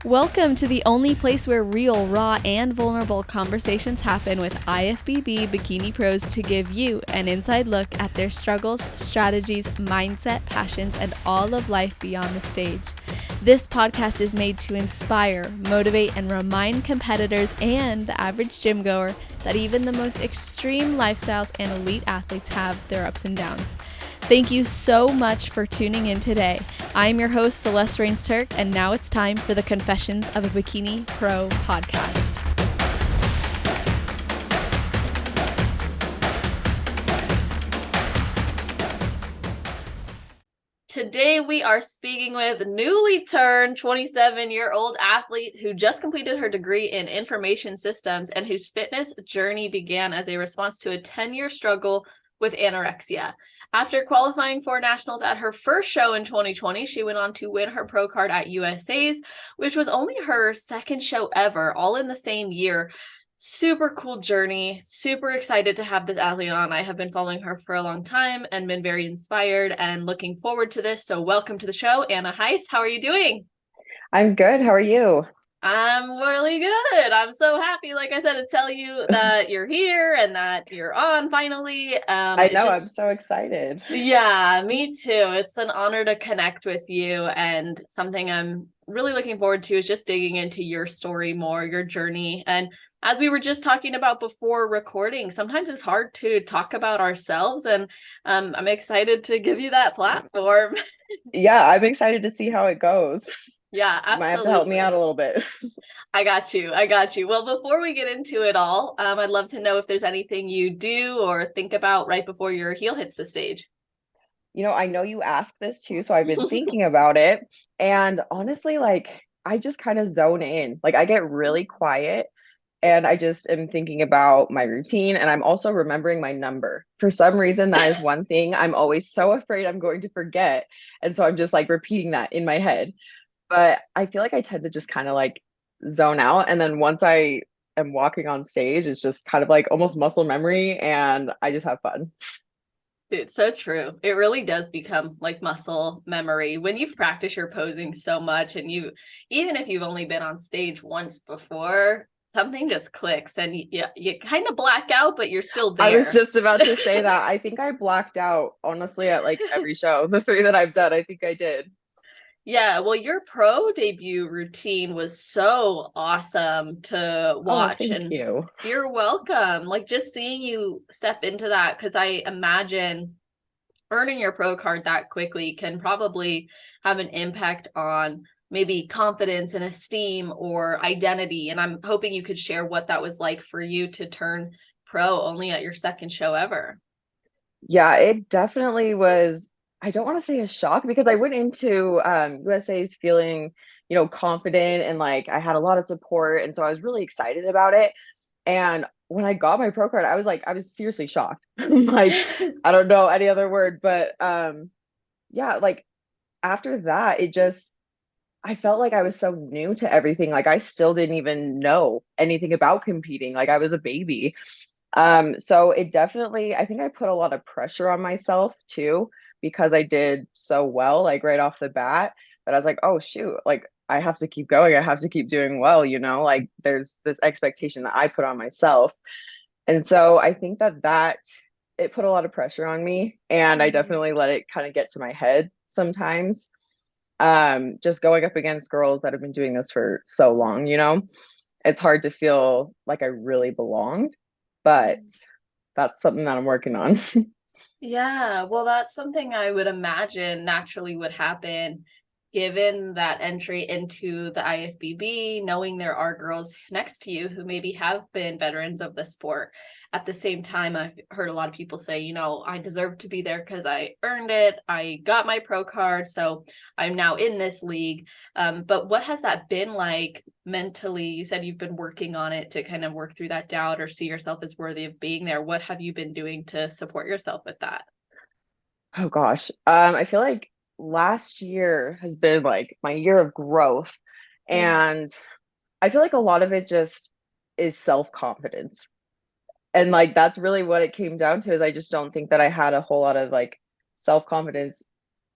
Welcome to the only place where real, raw, and vulnerable conversations happen with IFBB bikini pros to give you an inside look at their struggles, strategies, mindset, passions, and all of life beyond the stage. This podcast is made to inspire, motivate, and remind competitors and the average gym goer that even the most extreme lifestyles and elite athletes have their ups and downs. Thank you so much for tuning in today. I'm your host, Celeste Rains-Turk, and now it's time for the Confessions of a Bikini Pro podcast. Today we are speaking with newly turned 27-year-old athlete who just completed her degree in information systems and whose fitness journey began as a response to a 10-year struggle with anorexia. After qualifying for nationals at her first show in 2020, she went on to win her pro card at USA's, which was only her second show ever, all in the same year. Super cool journey. Super excited to have this athlete on. I have been following her for a long time and been very inspired and looking forward to this. So welcome to the show, Anna Hise. How are you doing? I'm good. How are you? I'm really good. I'm so happy, like I said, to tell you that you're here and that you're on finally. I know, I'm so excited. Yeah, me too. It's an honor to connect with you, and something I'm really looking forward to is just digging into your story more, your journey. And as we were just talking about before recording, sometimes it's hard to talk about ourselves, and I'm excited to give you that platform. Yeah, I'm excited to see how it goes. Yeah, You might have to help me out a little bit. I got you. Well, before we get into it all, I'd love to know if there's anything you do or think about right before your heel hits the stage. I know you asked this too, so I've been thinking about it. And honestly, I just kind of zone in. I get really quiet and I just am thinking about my routine, and I'm also remembering my number. For some reason, that is one thing I'm always so afraid I'm going to forget. And so I'm just repeating that in my head. But I feel like I tend to just kind of zone out. And then once I am walking on stage, it's just kind of almost muscle memory, and I just have fun. It's so true. It really does become like muscle memory when you've practiced your posing so much, and even if you've only been on stage once before, something just clicks and you kind of black out, but you're still there. I was just about to say that. I think I blacked out, honestly, at every show. The 3 that I've done, I think I did. Yeah, well, your pro debut routine was so awesome to watch. Oh, thank you. You're welcome. Just seeing you step into that, because I imagine earning your pro card that quickly can probably have an impact on maybe confidence and esteem or identity. And I'm hoping you could share what that was like for you to turn pro only at your second show ever. Yeah, it definitely was. I don't want to say a shock, because I went into USA's feeling, confident, and I had a lot of support. And so I was really excited about it. And when I got my pro card, I was seriously shocked. I don't know any other word, but yeah, after that, I felt like I was so new to everything. I still didn't even know anything about competing. I was a baby. So it definitely, I think I put a lot of pressure on myself too, because I did so well, right off the bat, that I was like, oh shoot, I have to keep going. I have to keep doing well, there's this expectation that I put on myself. And so I think that it put a lot of pressure on me, and I definitely let it kind of get to my head sometimes. Just going up against girls that have been doing this for so long, it's hard to feel like I really belonged, but that's something that I'm working on. Yeah, well, that's something I would imagine naturally would happen given that entry into the IFBB, knowing there are girls next to you who maybe have been veterans of the sport. At the same time, I've heard a lot of people say, I deserve to be there because I earned it. I got my pro card, so I'm now in this league. But what has that been like mentally? You said you've been working on it to kind of work through that doubt or see yourself as worthy of being there. What have you been doing to support yourself with that? Oh gosh. I feel like last year has been my year of growth. And I feel like a lot of it just is self-confidence. And that's really what it came down to, is I just don't think that I had a whole lot of self-confidence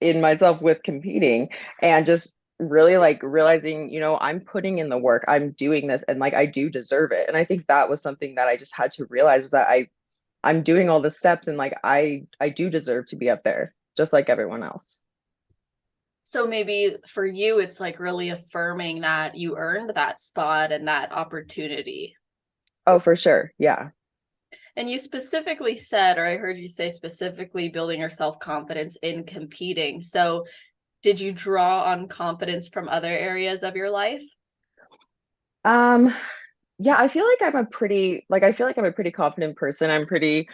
in myself with competing. And just really like realizing, I'm putting in the work, I'm doing this, and like I do deserve it. And I think that was something that I just had to realize, was that I'm doing all the steps, and like I do deserve to be up there just like everyone else. So maybe for you, it's like really affirming that you earned that spot and that opportunity. Oh, for sure. Yeah. And you specifically said, or I heard you say specifically building your self-confidence in competing. So did you draw on confidence from other areas of your life? Um, yeah, I feel like I'm a pretty confident person. I'm pretty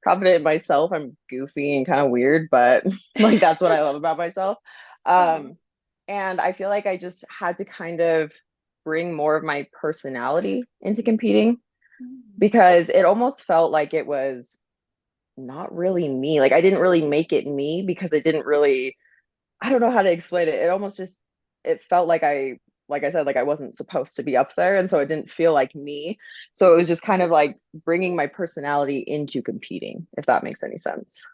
confident in myself. I'm goofy and kind of weird, but like that's what I love about myself. Oh. Um, and I feel like I just had to kind of bring more of my personality into competing, because it almost felt like it was not really me. Like I didn't really make it me, because it didn't really, I don't know how to explain it. It almost just, it felt like like I said, like I wasn't supposed to be up there. And so it didn't feel like me. So it was just kind of like bringing my personality into competing, if that makes any sense.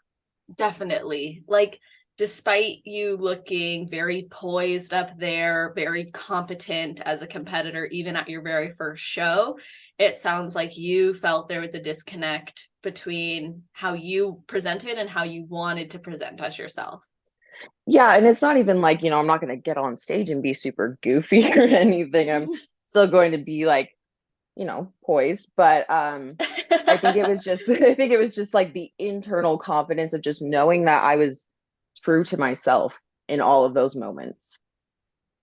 Definitely. Like, despite you looking very poised up there, very competent as a competitor, even at your very first show, it sounds like you felt there was a disconnect between how you presented and how you wanted to present as yourself. Yeah. And it's not even like, I'm not going to get on stage and be super goofy or anything. I'm still going to be like, poised. But I think it was just, I think it was just like the internal confidence of just knowing that I was true to myself in all of those moments.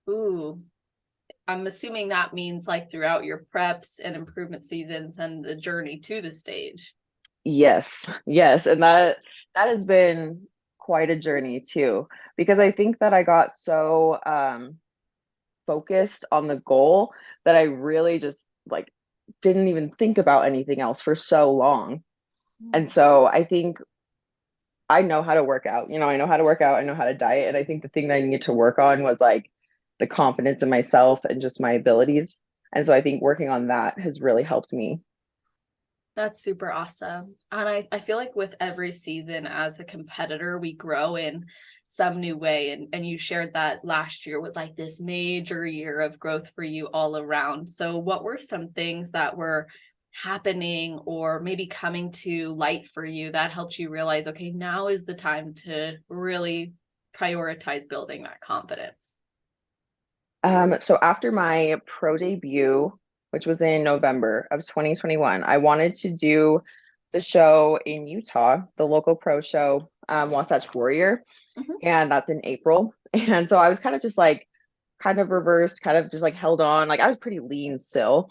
Ooh, I'm assuming that means like throughout your preps and improvement seasons and the journey to the stage. Yes, yes. And that has been quite a journey too, because I think that I got so focused on the goal that I really just like didn't even think about anything else for so long. And so I think I know how to work out. I know how to work out, I know how to diet. And I think the thing that I needed to work on was like the confidence in myself and just my abilities. And so I think working on that has really helped me. That's super awesome. And I feel like with every season as a competitor, we grow in some new way. And you shared that last year was like this major year of growth for you all around. So, what were some things that were happening or maybe coming to light for you that helped you realize, okay, now is the time to really prioritize building that confidence? So after my pro debut, which was in November of 2021, I wanted to do the show in Utah, the local pro show, Wasatch Warrior, Mhm. and that's in April. And so I was kind of just like, kind of reversed, kind of just like held on. Like I was pretty lean still,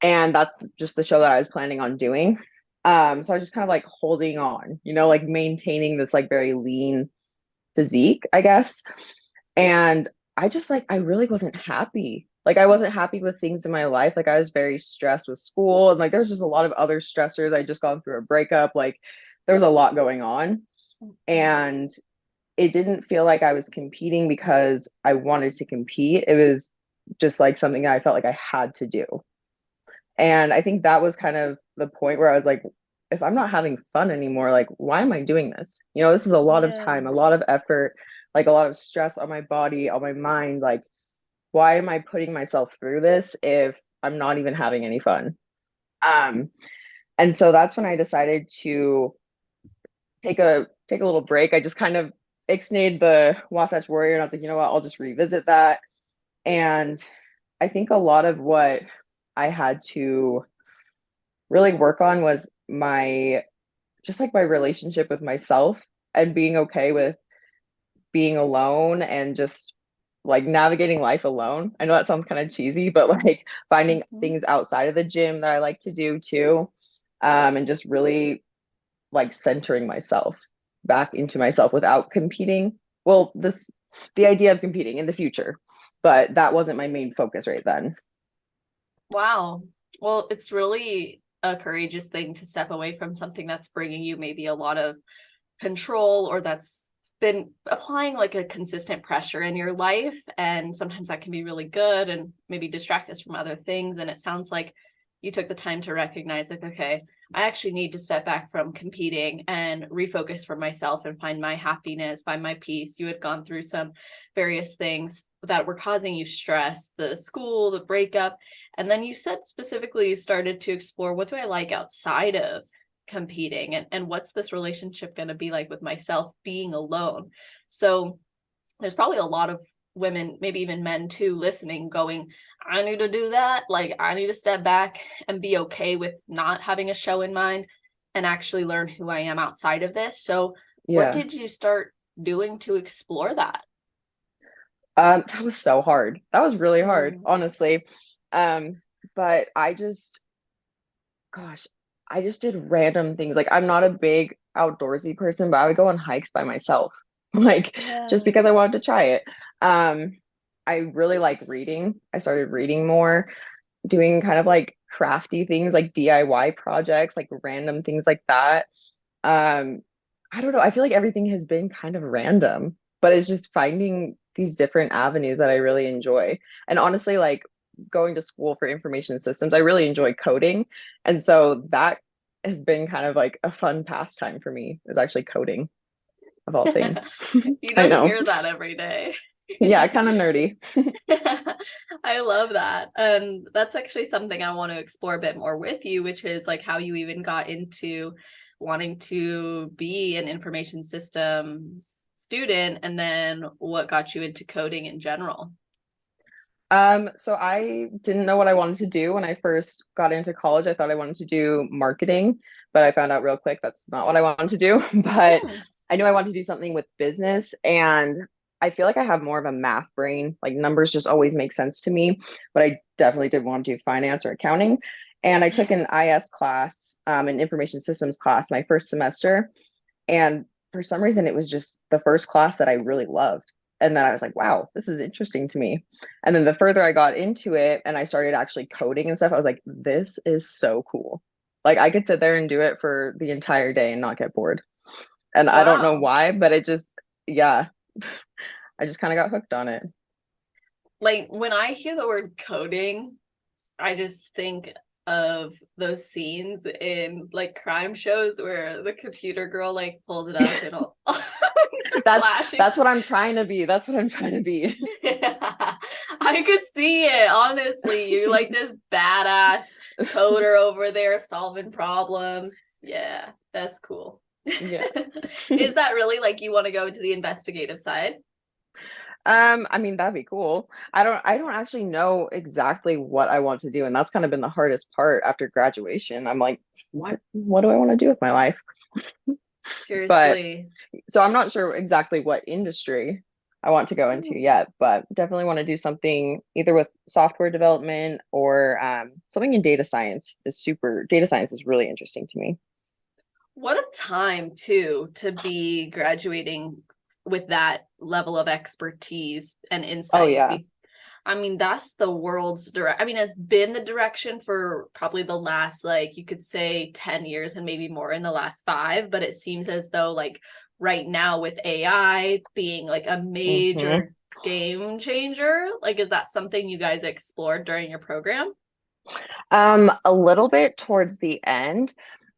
and that's just the show that I was planning on doing. So I was just kind of like holding on, like maintaining this like very lean physique, I guess. And I just like, I really wasn't happy. Like, I wasn't happy with things in my life. Like, I was very stressed with school, and like, there's just a lot of other stressors. I just gone through a breakup. Like, there's a lot going on. And it didn't feel like I was competing because I wanted to compete. It was just like something that I felt like I had to do. And I think that was kind of the point where I was like, if I'm not having fun anymore, like, why am I doing this? This is a lot of time, a lot Yes. of effort, like a lot of stress on my body, on my mind. Like, why am I putting myself through this if I'm not even having any fun? Um, and so that's when I decided to take a little break. I just kind of ixnayed the Wasatch Warrior, and I was like, you know what, I'll just revisit that. And I think a lot of what I had to really work on was my just like my relationship with myself, and being okay with being alone, and just like navigating life alone. I know that sounds kind of cheesy, but like finding Mhm. things outside of the gym that I like to do too. And just really like centering myself back into myself without competing. Well, the idea of competing in the future, but that wasn't my main focus right then. Wow. Well, it's really a courageous thing to step away from something that's bringing you maybe a lot of control or that's been applying like a consistent pressure in your life. And sometimes that can be really good and maybe distract us from other things. And it sounds like you took the time to recognize, like, okay, I actually need to step back from competing and refocus for myself and find my happiness, find my peace. You had gone through some various things that were causing you stress, the school, the breakup. And then you said specifically you started to explore, what do I like outside of competing? And what's this relationship going to be like with myself being alone? So there's probably a lot of women, maybe even men too, listening, going, I need to do that. Like, I need to step back and be okay with not having a show in mind and actually learn who I am outside of this. So what Yeah. did you start doing to explore that? That was so hard. That was really hard, Mm. honestly. But gosh, I just did random things. Like, I'm not a big outdoorsy person, but I would go on hikes by myself, like just Yeah. because I wanted to try it. Um, I really like reading. I started reading more, doing kind of like crafty things, like DIY projects, like random things like that. Um, I don't know. I feel like everything has been kind of random, but it's just finding these different avenues that I really enjoy. And honestly, like going to school for information systems, I really enjoy coding. And so that has been kind of like a fun pastime for me, is actually coding of all things. You I don't know. hear that every day. Yeah, kind of nerdy. I love that. And that's actually something I want to explore a bit more with you, which is like how you even got into wanting to be an information systems student and then what got you into coding in general. So I didn't know what I wanted to do when I first got into college. I thought I wanted to do marketing, but I found out real quick that's not what I wanted to do. But Hmm. I knew I wanted to do something with business, and I feel like I have more of a math brain. Like numbers just always make sense to me, but I definitely did want to do finance or accounting. And I took an IS class, an information systems class, my first semester. And for some reason, it was just the first class that I really loved. And then I was like, wow, this is interesting to me. And then the further I got into it and I started actually coding and stuff, I was like, this is so cool. Like I could sit there and do it for the entire day and not get bored. And I don't know Wow. why, but it just, yeah, I just kind of got hooked on it. Like when I hear the word coding, I just think of those scenes in like crime shows where the computer girl like pulls it up and all things are That's flashing. that's what I'm trying to be. That's what I'm trying to be. Yeah, I could see it, honestly. You're like this badass coder over there solving problems. Yeah, that's cool. Yeah. Is that really like you want to go into the investigative side? I mean, that'd be cool. I don't actually know exactly what I want to do, and that's kind of been the hardest part after graduation. I'm like, what do I want to do with my life? But Seriously. so I'm not sure exactly what industry I want to go into Hmm. yet, but definitely want to do something either with software development or something in data science is really interesting to me. What a time too to be graduating with that level of expertise and Oh insight. yeah. I mean, that's the world's direct. I mean, it's been the direction for probably the last, like, you could say 10 years and maybe more in the last 5, but it seems as though, like, right now with AI being like a Hmm. major game changer, like, is that something you guys explored during your program? A little bit towards the end,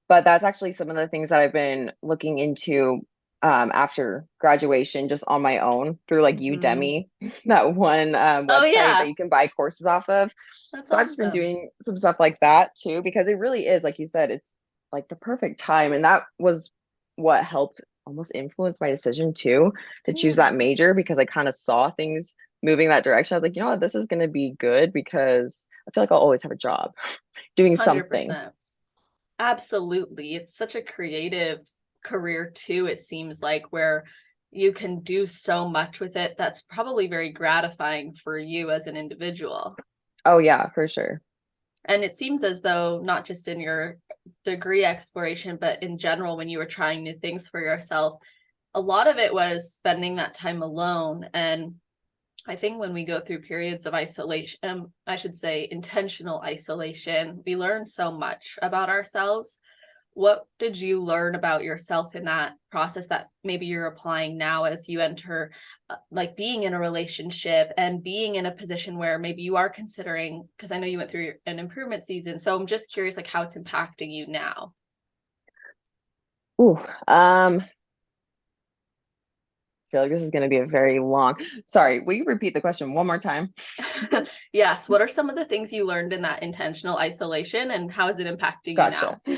but that's actually some of the things that I've been looking into after graduation, just on my own through like Mm. Udemy, that one Oh, website that yeah, you can buy courses off of. that's So I've just been awesome. doing some stuff like that too, because it really is, like you said, it's like the perfect time. And that was what helped almost influence my decision too, to choose that Hmm. major, because I kind of saw things moving that direction. I was like, you know what, this is going to be good because I feel like I'll always have a job doing something. 100%. Absolutely. It's such a creative career too, it seems like, where you can do so much with it that's probably very gratifying for you as an individual. Oh yeah, for sure. And it seems as though not just in your degree exploration, but in general, when you were trying new things for yourself, a lot of it was spending that time alone. And I think when we go through periods of isolation, I should say intentional isolation, we learn so much about ourselves. what did you learn about yourself in that process that maybe you're applying now as you enter like being in a relationship and being in a position where maybe you are considering, because I know you went through an improvement season, so I'm just curious like how it's impacting you now. Ooh, I feel like this is going to be a very long. Sorry, will you repeat the question one more time? Yes, what are some of the things you learned in that intentional isolation and how is it impacting you Gotcha. now?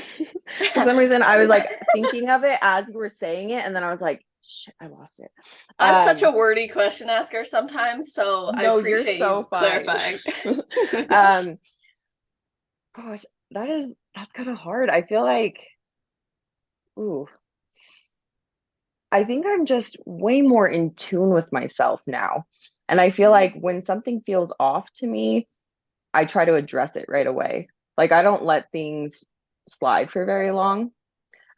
For some reason, I was like thinking of it as you were saying it, and then I was like, shit, I lost it. I'm such a wordy question asker sometimes, so I No, you're appreciate so you fine. clarifying. um, Gosh, that's kind of hard. I feel like, ooh, I think I'm just way more in tune with myself now. And I feel like when something feels off to me, I try to address it right away. Like I don't let things slide for very long.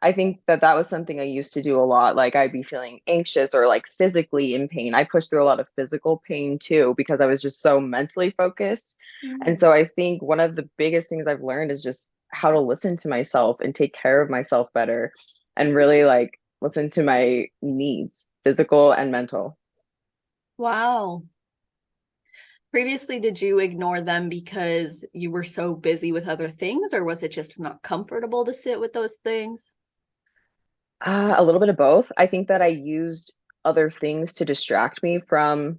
I think that that was something I used to do a lot. Like I'd be feeling anxious or like physically in pain. I pushed through a lot of physical pain too because I was just so mentally focused. And Mm. so I think one of the biggest things I've learned is just how to listen to myself and take care of myself better and really like listen to my needs, physical and mental. Wow. Previously, did you ignore them because you were so busy with other things, or was it just not comfortable to sit with those things? A little bit of both. I think that I used other things to distract me from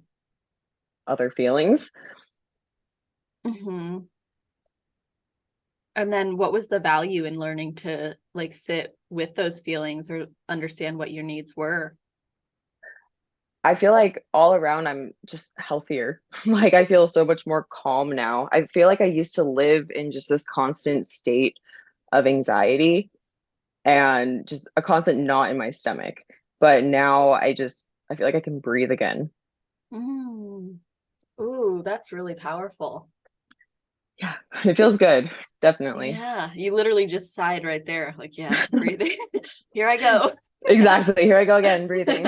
other feelings. Hmm. And then what was the value in learning to like sit with those feelings or understand what your needs were? I feel like all around I'm just healthier. Like I feel so much more calm now. I feel like I used to live in just this constant state of anxiety and just a constant knot in my stomach. But now I feel like I can breathe again. Mm. Ooh, that's really powerful. Yeah, it feels good. Definitely. Yeah, you literally just sighed right there. Like, yeah, breathing. Here I go. Exactly. Here I go again, breathing.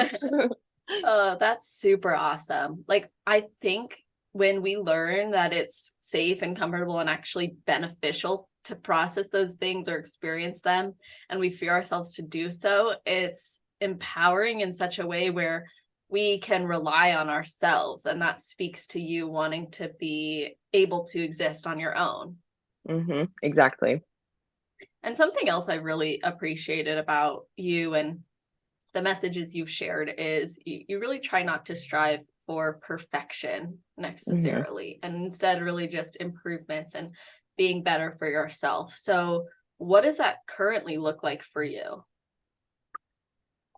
Oh, that's super awesome. Like, I think when we learn that it's safe and comfortable and actually beneficial to process those things or experience them, and we fear ourselves to do so, it's empowering in such a way where we can rely on ourselves. And that speaks to you wanting to be able to exist on your own. Exactly. And something else I really appreciated about you and the messages you've shared is you really try not to strive for perfection hmm necessarily, and instead really just improvements and being better for yourself. So what does that currently look like for you?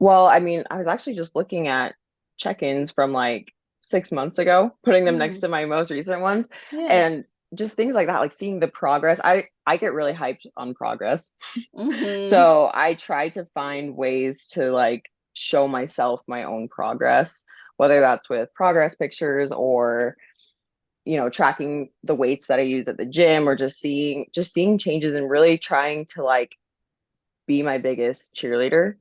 Well, I mean, I was actually just looking at check-ins from like 6 months ago, putting them next Mm, to my most recent ones, yeah. and just things like that, like seeing the progress. I get really hyped on progress. Mm-hmm. So I try to find ways to like show myself my own progress, whether that's with progress pictures or, tracking the weights that I use at the gym or just seeing changes and really trying to like be my biggest cheerleader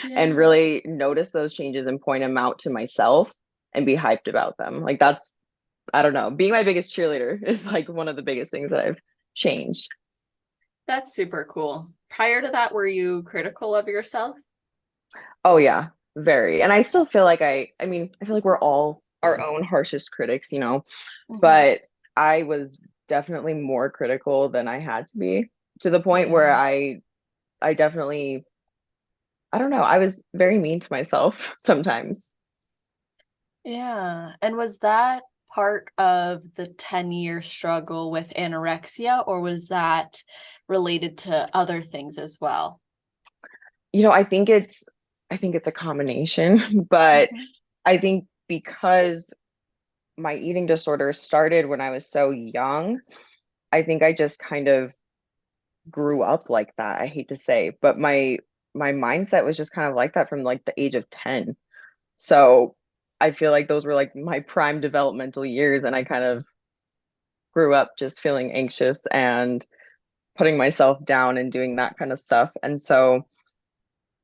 and Yeah. really notice those changes and point them out to myself and be hyped about them. Like that's, I don't know, being my biggest cheerleader is like one of the biggest things that I've changed. That's super cool. Prior to that, were you critical of yourself? Oh yeah, very. And I still feel like I mean, I feel like we're all our own harshest critics, Mm-hmm. but I was definitely more critical than I had to be to the point where Yeah. I definitely, I don't know, I was very mean to myself sometimes. Yeah. And was that part of the 10-year struggle with anorexia, or was that related to other things as well? I think it's a combination, but Mhm. I think because my eating disorder started when I was so young, I think I just kind of grew up like that. I hate to say, but my mindset was just kind of like that from like the age of 10. So I feel like those were like my prime developmental years and I kind of grew up just feeling anxious and putting myself down and doing that kind of stuff. And so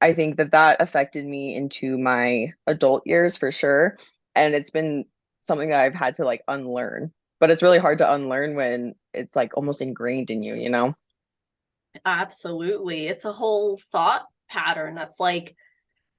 I think that that affected me into my adult years for sure. And it's been something that I've had to like unlearn. But it's really hard to unlearn when it's like almost ingrained in you, you know? Absolutely. It's a whole thought pattern that's like,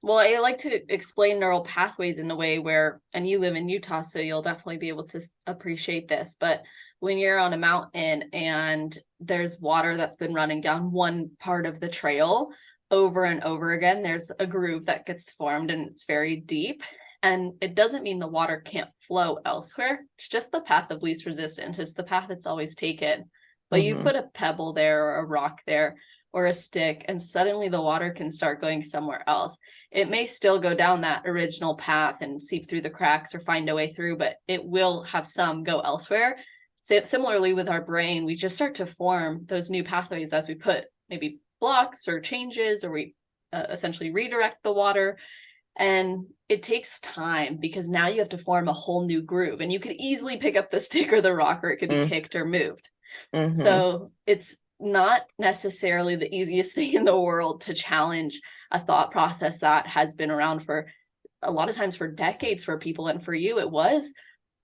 well, I like to explain neural pathways in a way where, and you live in Utah, so you'll definitely be able to appreciate this. But when you're on a mountain and there's water that's been running down one part of the trail over and over again, there's a groove that gets formed and it's very deep. And it doesn't mean the water can't flow elsewhere. It's just the path of least resistance. It's the path it's always taken. But you Hmm. put a pebble there or a rock there or a stick, and suddenly the water can start going somewhere else. It may still go down that original path and seep through the cracks or find a way through, but it will have some go elsewhere. So similarly with our brain, we just start to form those new pathways as we put maybe blocks or changes, or we essentially redirect the water. And it takes time because now you have to form a whole new groove, and you could easily pick up the stick or the rock, or it could be kicked or moved. Mm-hmm. So it's not necessarily the easiest thing in the world to challenge a thought process that has been around for a lot of times for decades for people. And for you, it was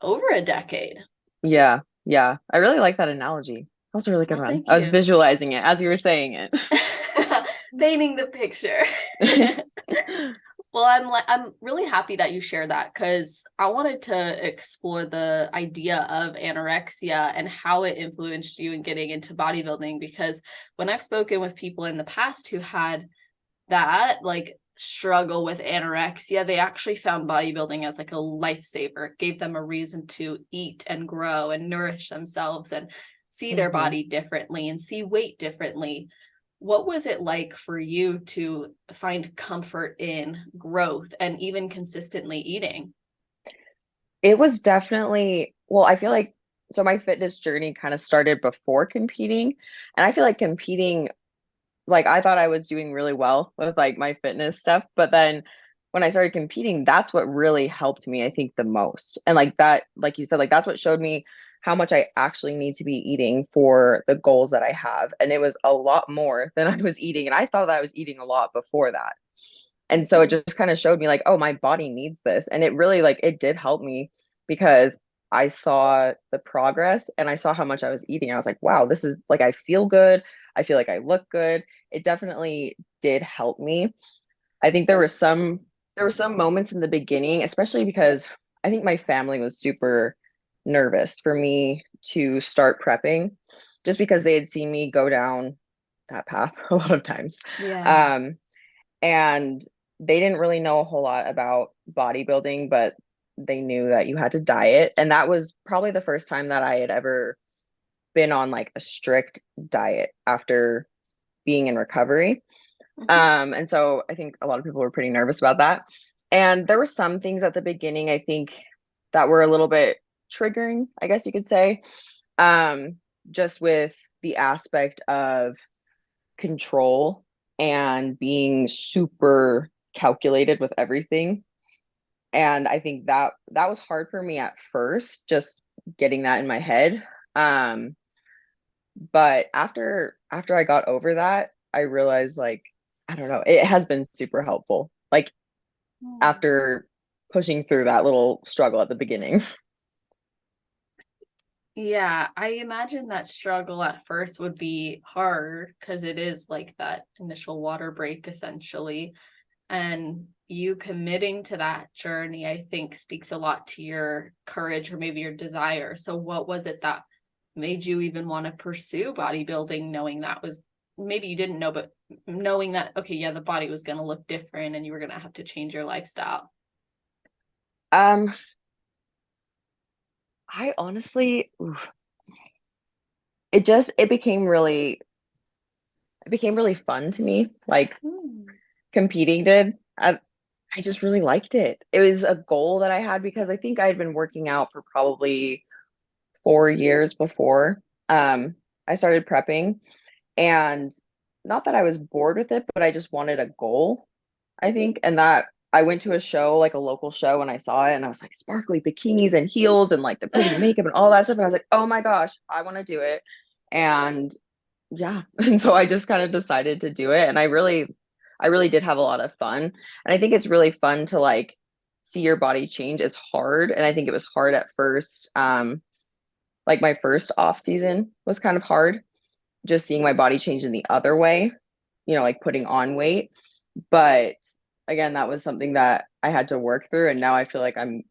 over a decade. Yeah, yeah. I really like that analogy. That was a really good Well, one. thank I was you. visualizing it as you were saying it. Painting the picture. Well, I'm really happy that you share that because I wanted to explore the idea of anorexia and how it influenced you in getting into bodybuilding. Because when I've spoken with people in the past who had that like struggle with anorexia, they actually found bodybuilding as like a lifesaver. It gave them a reason to eat and grow and nourish themselves and see their Hmm. body differently and see weight differently. What was it like for you to find comfort in growth and even consistently eating? It was definitely, well, I feel like, so my fitness journey kind of started before competing. And I feel like competing, like I thought I was doing really well with like my fitness stuff, but then when I started competing, that's what really helped me, I think, the most. And like that, like you said, like that's what showed me how much I actually need to be eating for the goals that I have. And it was a lot more than I was eating. And I thought that I was eating a lot before that. And so it Mhm. just kind of showed me like, oh, my body needs this. And it really like it did help me because I saw the progress and I saw how much I was eating. I was like, wow, this is like I feel good. I feel like I look good. It definitely did help me. I think there were some moments in the beginning, especially because I think my family was super nervous for me to start prepping just because they had seen me go down that path a lot of times. Yeah. Um, and they didn't really know a whole lot about bodybuilding, but they knew that you had to diet. And that was probably the first time that I had ever been on like a strict diet after being in recovery. Mhm. And so I think a lot of people were pretty nervous about that. And there were some things at the beginning, I think, that were a little bit triggering, I guess you could say, um, just with the aspect of control and being super calculated with everything. And I think that was hard for me at first, just getting that in my head. Um, but after I got over that, I realized like, I don't know, it has been super helpful. Like after pushing through that little struggle at the beginning. Yeah, I imagine that struggle at first would be hard because it is like that initial water break essentially. And you committing to that journey, I think, speaks a lot to your courage or maybe your desire. So, what was it that made you even want to pursue bodybuilding, knowing that was maybe you didn't know, but knowing that, okay, yeah, the body was going to look different and you were going to have to change your lifestyle? Um, I honestly, it became really fun to me. Like Hmm. competing did. I just really liked it. It was a goal that I had because I think I had been working out for probably 4 years before I started prepping. And not that I was bored with it, but I just wanted a goal, I think. And that I went to a show, like a local show, and I saw it and I was like sparkly bikinis and heels and like the pretty makeup and all that stuff. And I was like, oh my gosh, I want to do it. And yeah. And so I just kind of decided to do it. And I really did have a lot of fun. And I think it's really fun to like see your body change. It's hard. And I think it was hard at first. Like my first off season was kind of hard just seeing my body change in the other way, like putting on weight. But again, that was something that I had to work through. And now I feel like I'm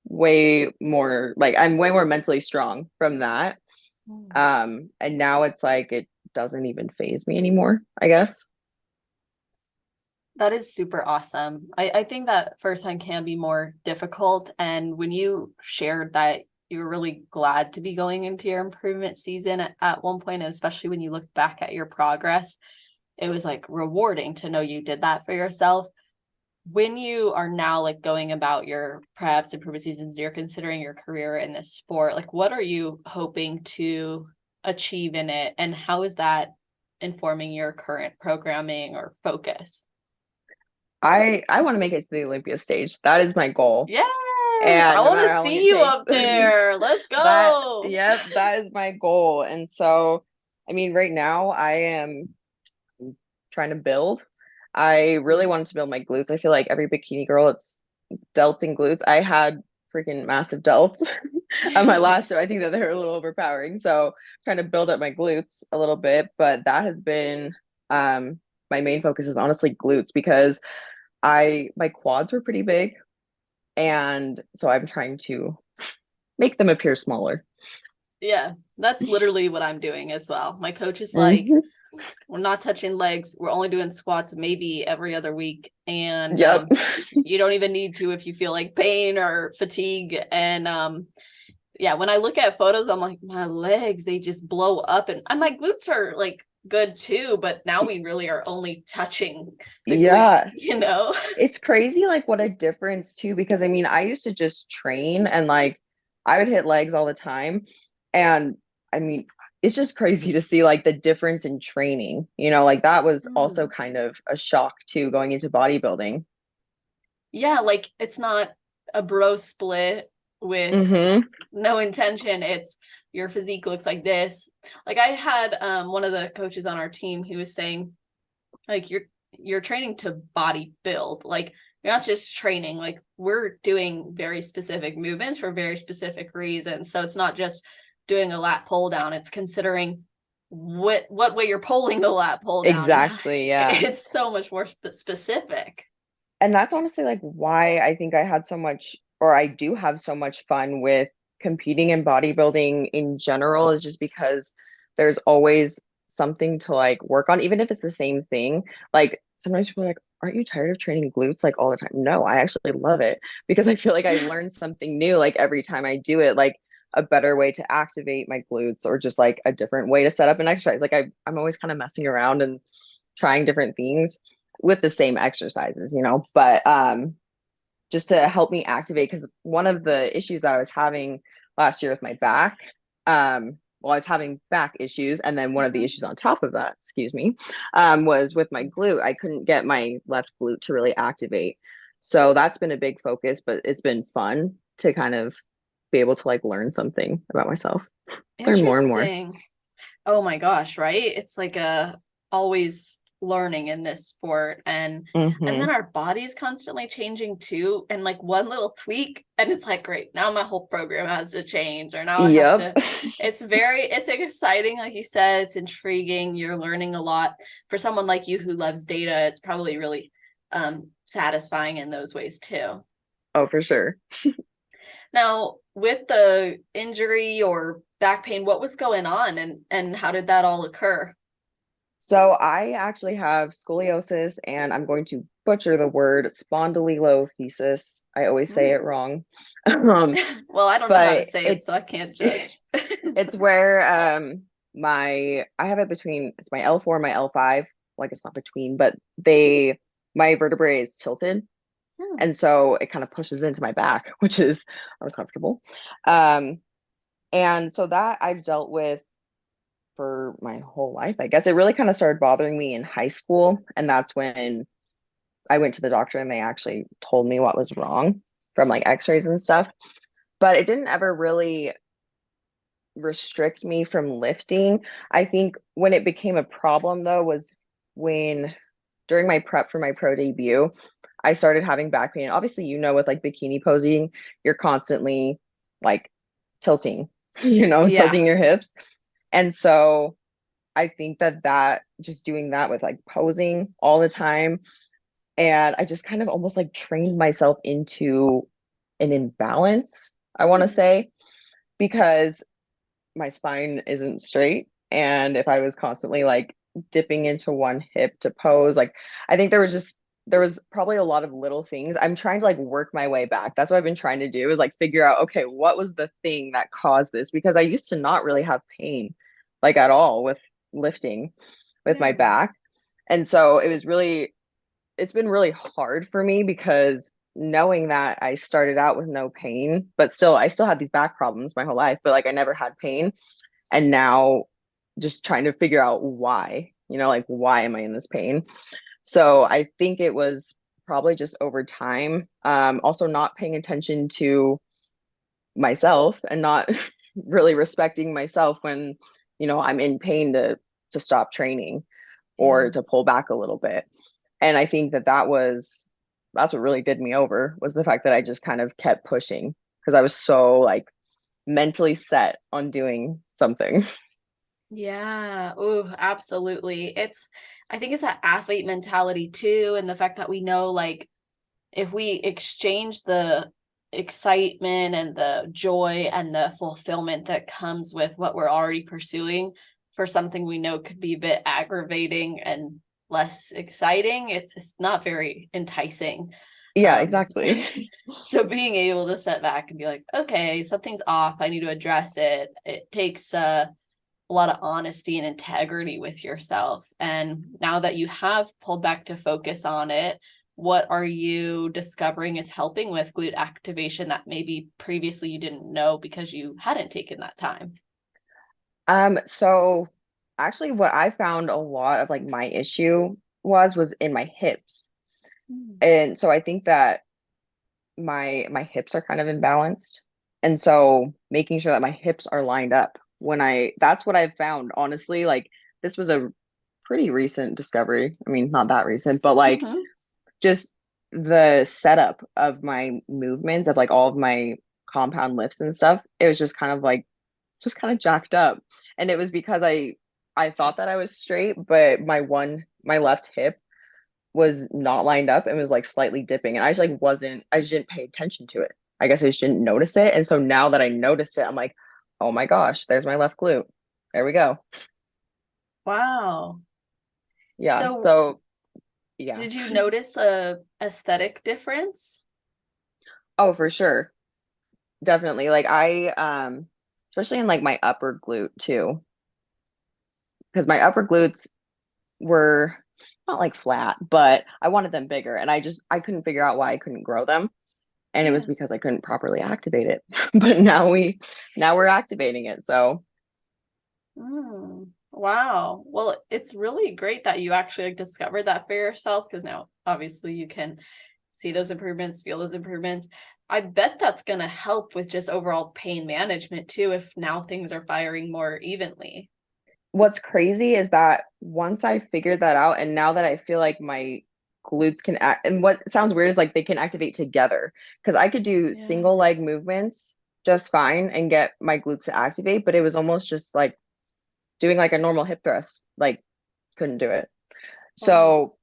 way more mentally strong from that. Mm. And now it's like it doesn't even phase me anymore, I guess. That is super awesome. I think that first time can be more difficult. And when you shared that you were really glad to be going into your improvement season at one point, and especially when you look back at your progress, it was like rewarding to know you did that for yourself. When you are now like going about your perhaps improvement seasons, you're considering your career in this sport, like what are you hoping to achieve in it? And how is that informing your current programming or focus? I want to make it to the Olympia stage. That is my goal. Yes, I And no want matter to how long see it you takes, up there. Let's that, go. yep, that is my goal. And so, I mean, right now I am trying to build. I really wanted to build my glutes. I feel like every bikini girl, it's delts and glutes. I had freaking massive delts on my last show. I think that they were a little overpowering. So trying to build up my glutes a little bit, but that has been my main focus is honestly glutes because my quads were pretty big. And so I'm trying to make them appear smaller. Yeah, that's literally what I'm doing as well. My coach is like, Mhm. we're not touching legs. We're only doing squats maybe every other week. And Yep. you don't even need to if you feel like pain or fatigue. And yeah, when I look at photos, I'm like, my legs, they just blow up. And my glutes are like good too. But now we really are only touching the glutes, Yeah. you know? It's crazy like what a difference too, because I mean, I used to just train and like I would hit legs all the time. And I mean, it's just crazy to see like the difference in training, like that was also Mm. kind of a shock too going into bodybuilding. Yeah, like it's not a bro split with Mm-hmm. no intention. It's your physique looks like this. Like I had one of the coaches on our team, he was saying like you're training to body build. Like you're not just training, like we're doing very specific movements for very specific reasons. So it's not just doing a lat pull down, it's considering what way you're pulling the lat pull down and Exactly. Yeah. it's so much more specific. And that's honestly like why I think I had so much, or I do have so much fun with competing in bodybuilding in general, is just because there's always something to like work on, even if it's the same thing. Like sometimes people are like, aren't you tired of training glutes like all the time? No, I actually love it because I feel like I learn something new like every time I do it, like a better way to activate my glutes or just like a different way to set up an exercise. Like I'm always kind of messing around and trying different things with the same exercises, but just to help me activate, because one of the issues that I was having last year with my back, well, I was having back issues, and then one of the issues on top of that, excuse me, was with my glute. I couldn't get my left glute to really activate. So that's been a big focus, but it's been fun to kind of be able to like learn something about myself, learn more and more. Interesting. Oh my gosh, right? It's like a always learning in this sport and then Hmm. our body's constantly changing too and like one little tweak and it's like great, now my whole program has to change or now I have Yep. to it's exciting like you said, it's intriguing, you're learning a lot. For someone like you who loves data, it's probably really satisfying in those ways too. Oh, for sure. Now, with the injury or back pain, what was going on and how did that all occur? So I actually have scoliosis, and I'm going to butcher the word spondylolisthesis. I always say it Ooh. wrong. Um, Well, I don't know how to but say it, so I can't judge. it's where I have it between it's my L4 and my L5. Like it's not between, but my vertebrae is tilted. Hmm. And so it kind of pushes into my back, which is uncomfortable. Um, and so that I've dealt with for my whole life. I guess it really kind of started bothering me in high school. And that's when I went to the doctor and they actually told me what was wrong from like x-rays and stuff. But it didn't ever really restrict me from lifting. I think when it became a problem though was when during my prep for my pro debut, I started having back pain. Obviously, with like bikini posing, you're constantly like tilting, Yeah. tilting your hips. And so I think that just doing that with like posing all the time, and I just kind of almost like trained myself into an imbalance, I want to Hmm. say, because my spine isn't straight. And if I was constantly like dipping into one hip to pose, like I think there was probably a lot of little things. I'm trying to like work my way back. That's what I've been trying to do is like figure out, okay, what was the thing that caused this? Because I used to not really have pain like at all with lifting with my Yeah. back. And so it's been really hard for me because knowing that I started out with no pain, but still I still had these back problems my whole life, but like I never had pain. And now just trying to figure out why, like why am I in this pain? So I think it was probably just over time. Also not paying attention to myself and not really respecting myself when, I'm in pain to stop training or Yeah. to pull back a little bit. And I think that's what really did me over was the fact that I just kind of kept pushing because I was so like mentally set on doing something. Yeah. Oh, absolutely. I think it's that athlete mentality too, and the fact that we know, like, if we exchange the excitement and the joy and the fulfillment that comes with what we're already pursuing for something we know could be a bit aggravating and less exciting, it's not very enticing. Yeah, Um, exactly. so being able to step back and be like, okay, something's off. I need to address it. It takes a lot of honesty and integrity with yourself. And now that you have pulled back to focus on it, what are you discovering is helping with glute activation that maybe previously you didn't know because you hadn't taken that time? So actually what I found a lot of like my issue was in my hips. Mm. And so I think that my hips are kind of imbalanced. And so making sure that my hips are lined up when I that's what I've found, honestly. Like this was a pretty recent discovery. I mean, not that recent, but like Mm-hmm. just the setup of my movements of like all of my compound lifts and stuff, it was just kind of like just kind of jacked up. And it was because I thought that I was straight, but my left hip was not lined up and was like slightly dipping. And I just like wasn't, I just didn't pay attention to it. I guess I just didn't notice it. And so now that I noticed it, I'm like, oh my gosh, there's my left glute. There we go. Wow. Yeah. So So yeah. did you notice a aesthetic difference? Oh, for sure. Definitely. Like especially in like my upper glute too, because my upper glutes were not like flat, but I wanted them bigger and I couldn't figure out why I couldn't grow them. And it was Yeah. because I couldn't properly activate it. But now we're activating it. So Mm, wow. Well, it's really great that you actually like discovered that for yourself because now obviously you can see those improvements, feel those improvements. I bet that's going to help with just overall pain management too if now things are firing more evenly. what's crazy is that once I figured that out, and now that I feel like my glutes can act, and what sounds weird is like they can activate together because I could do Yeah. single leg movements just fine and get my glutes to activate, but it was almost just like doing like a normal hip thrust, like couldn't do it. Wow. So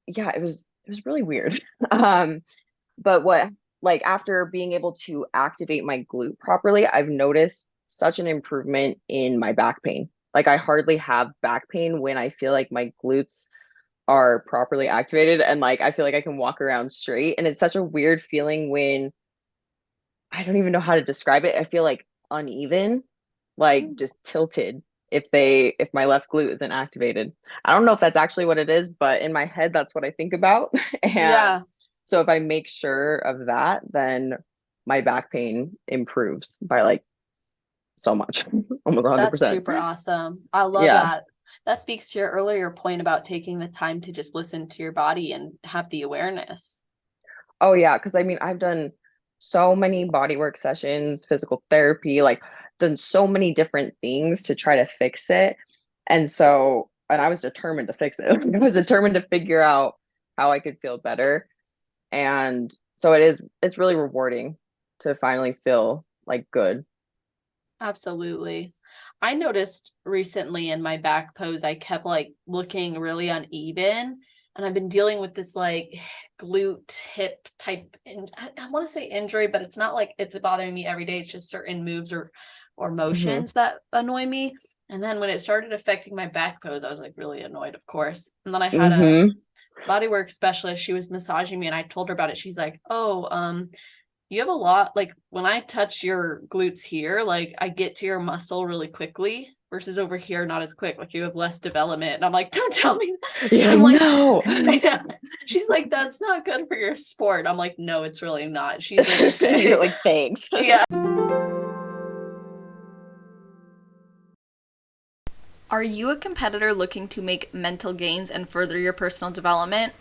yeah, it was really weird. Um, but what like after being able to activate my glute properly, I've noticed such an improvement in my back pain. Like I hardly have back pain when I feel like my glutes are properly activated and like I feel like I can walk around straight. And it's such a weird feeling when I don't even know how to describe it. I feel like uneven, like Mm. just tilted if my left glute isn't activated. I don't know if that's actually what it is, but in my head that's what I think about. And Yeah, so if I make sure of that, then my back pain improves by like so much, almost that's 100%. super awesome. I love Yeah. that. That speaks to your earlier point about taking the time to just listen to your body and have the awareness. Oh yeah, because I mean I've done so many bodywork sessions, physical therapy, like done so many different things to try to fix it. And I was determined to fix it. I was determined to figure out how I could feel better. And so it's really rewarding to finally feel like good. Absolutely. I noticed recently in my back pose, I kept like looking really uneven. And I've been dealing with this like glute hip type, I want to say injury, but it's not like it's bothering me every day. It's just certain moves or Hmm. motions that annoy me. And then when it started affecting my back pose, I was like really annoyed, of course. And then I had a Hmm. bodywork specialist. She was massaging me and I told her about it. She's like, oh, you have a lot, like when I touch your glutes here, like I get to your muscle really quickly versus over here not as quick, like you have less development. And I'm like, don't tell me that. Yeah, I'm like, no. yeah. She's like, that's not good for your sport. I'm like, no, it's really not. She's like, You're okay. like, thanks. Yeah. Are you a competitor looking to make mental gains and further your personal development?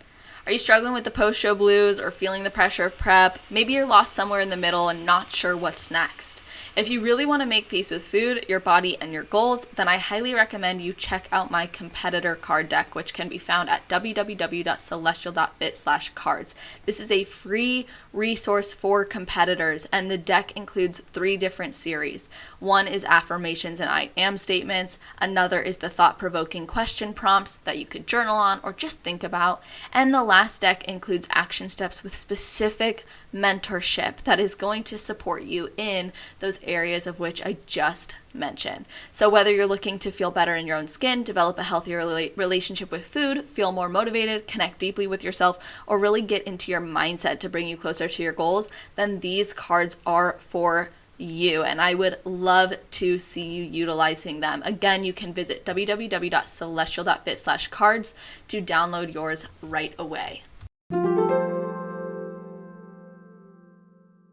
Are you struggling with the post show blues or feeling the pressure of prep? Maybe you're lost somewhere in the middle and not sure what's next. If you really want to make peace with food, your body, and your goals, then I highly recommend you check out my competitor card deck, which can be found at www.celestial.fit/cards. This is a free resource for competitors, and the deck includes 3 different series. One is affirmations and I am statements, another is the thought-provoking question prompts that you could journal on or just think about, and the last deck includes action steps with specific mentorship that is going to support you in those areas of which I just mentioned. So whether you're looking to feel better in your own skin, develop a healthier relationship with food, feel more motivated, connect deeply with yourself, or really get into your mindset to bring you closer to your goals, then these cards are for you, and I would love to see you utilizing them. Again, you can visit www.celestial.fit/cards to download yours right away.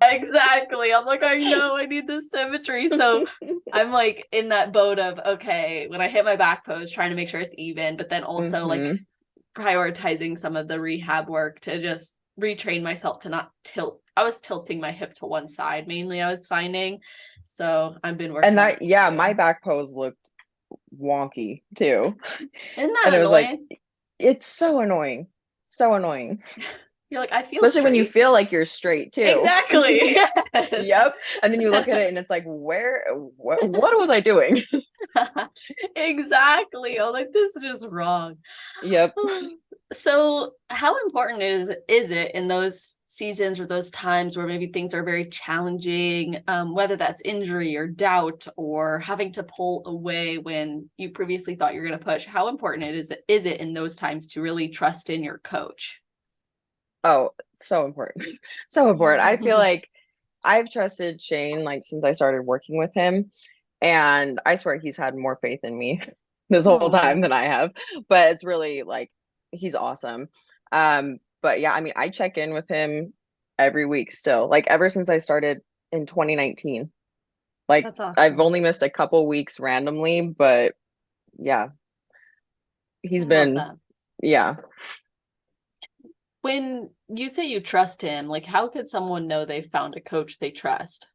Exactly. I'm like, I know I need this symmetry. So I'm like in that boat of, okay, when I hit my back pose, trying to make sure it's even, but then also like Hmm. prioritizing some of the rehab work to just retrain myself to not tilt. I was tilting my hip to one side mainly, I was finding. So I've been And working on that, yeah, that my too. back pose looked wonky too. Isn't that And it was like, annoying? it's so annoying. So annoying. You're like, I feel Especially when you straight. feel like you're straight too. Exactly. Yes. Yep. And then you look at it and it's like, what was I doing? Exactly. I'm like, this is just wrong. Yep. So, how important is it in those seasons or those times where maybe things are very challenging, whether that's injury or doubt or having to pull away when you previously thought you're going to push? How important is it in those times to really trust in your coach? Oh, so important. So important. I feel like I've trusted Shane like since I started working with him, and I swear he's had more faith in me this whole time Oh, than I have. But it's really like he's awesome. But yeah, I mean, I check in with him every week still, like ever since I started in 2019. Like that's I've awesome. only missed a couple weeks randomly, but yeah, I he's love been, that. yeah. When you say you trust him, like how could someone know they found a coach they trust?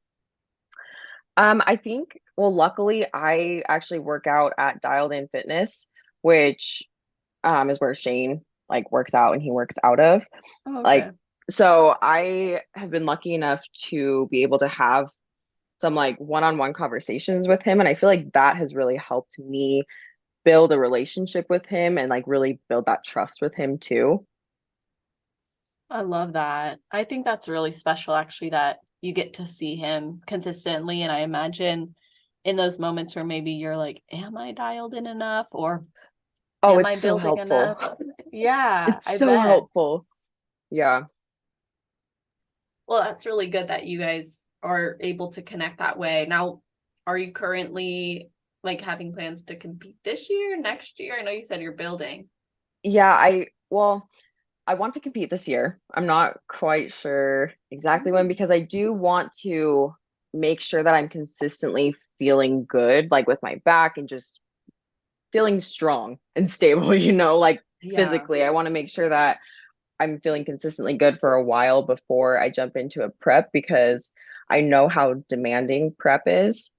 I think, well, luckily I actually work out at Dialed In Fitness, which is where Shane like works out and he works out of. Oh, Like, okay. so I have been lucky enough to be able to have some like one-on-one conversations with him. And I feel like that has really helped me build a relationship with him and like really build that trust with him too. I love that. I think that's really special actually that you get to see him consistently. And I imagine in those moments where maybe you're like, am I dialed in enough? Or Oh, am it's I so building helpful. enough? Yeah, It's I so bet. helpful. Yeah. Well, that's really good that you guys are able to connect that way. Now, are you currently like having plans to compete this year, next year? I know you said you're building. Yeah, well, I want to compete this year. I'm not quite sure exactly when Mm. because I do want to make sure that I'm consistently feeling good, like with my back and just feeling strong and stable, like Yeah. physically. I want to make sure that I'm feeling consistently good for a while before I jump into a prep because I know how demanding prep is.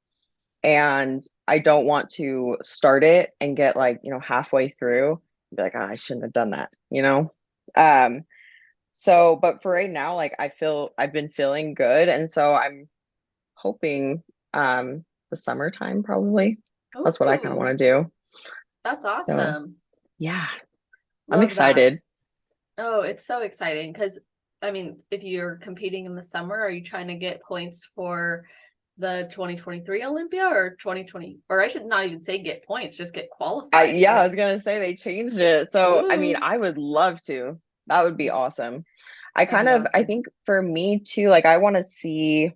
And I don't want to start it and get like, halfway through and be like, oh, I shouldn't have done that. Um, so, but for right now, like I've been feeling good. And so I'm hoping, the summertime, probably. That's what I kind of Ooh, want to do. that's So awesome. yeah, I'm Love that. excited. Oh, it's so exciting because I mean, if you're competing in the summer, are you trying to get points for the 2023 Olympia or 2020? Or I should not even say get points, just get qualified Yeah, for. I was gonna say they changed it. So I mean, Ooh, I would love to. That would be awesome. that'd be I awesome. think for me too, like I want to see,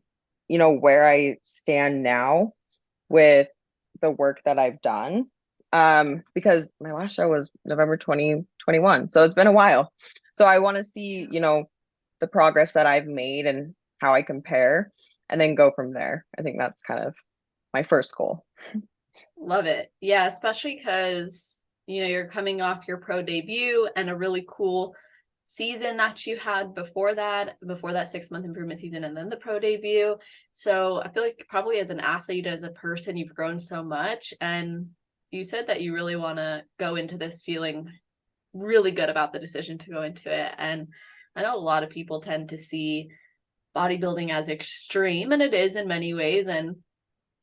where I stand now with the work that I've done. Because my last show was November 2021. So it's been a while. So I want to see, the progress that I've made and how I compare and then go from there. I think that's kind of my first goal. Love it. Yeah, especially because, you're coming off your pro debut and a really cool season that you had before that 6-month improvement season and then the pro debut. So I feel like probably as an athlete, as a person, you've grown so much. And you said that you really want to go into this feeling really good about the decision to go into it. And I know a lot of people tend to see bodybuilding as extreme, and it is in many ways. And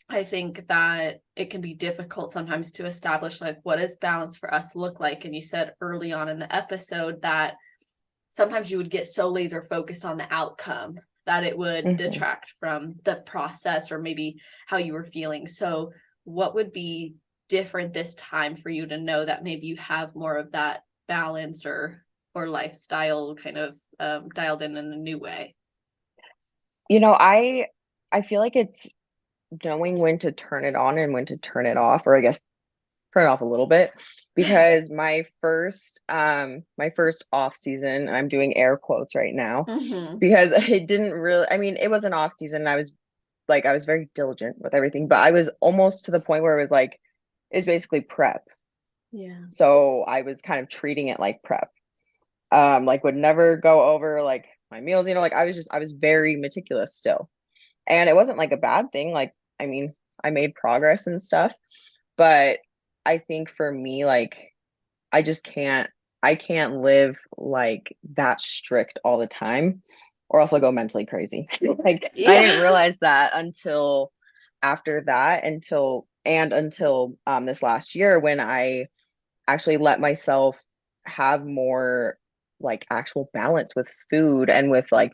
I think that it can be difficult sometimes to establish like what does balance for us look like. And you said early on in the episode that sometimes you would get so laser focused on the outcome that it would Hmm. detract from the process or maybe how you were feeling. So what would be different this time for you to know that maybe you have more of that balance or lifestyle kind of dialed in a new way? You know, I I feel like it's knowing when to turn it on and when to turn it off, or I guess turn it off a little bit, because my first off season, and I'm doing air quotes right now, Mm-hmm. because it didn't really, I mean, it was an off season and I was very diligent with everything, but I was almost to the point where it was like it's basically prep. Yeah. So I was kind of treating it like prep. Like would never go over like my meals, like I was very meticulous still. And it wasn't like a bad thing. Like, I mean, I made progress and stuff, but I think for me, like, I just I can't live like that strict all the time, or else I'll go mentally crazy. Like, I didn't Yeah. realize that until after that, until this last year when I actually let myself have more like actual balance with food and with like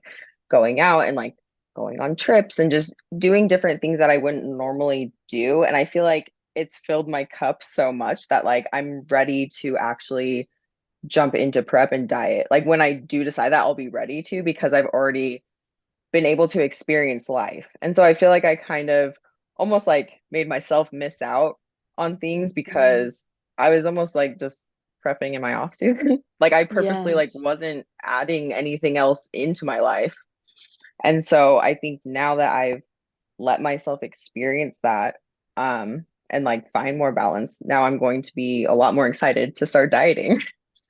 going out and like going on trips and just doing different things that I wouldn't normally do. And I feel like it's filled my cup so much that like I'm ready to actually jump into prep and diet. Like when I do decide that, I'll be ready to, because I've already been able to experience life. And so I feel like I kind of almost like made myself miss out on things Mhm. because I was almost like just prepping in my off season. Like I purposely like Yes. wasn't adding anything else into my life. And so I think now that I've let myself experience that, and like find more balance, now I'm going to be a lot more excited to start dieting,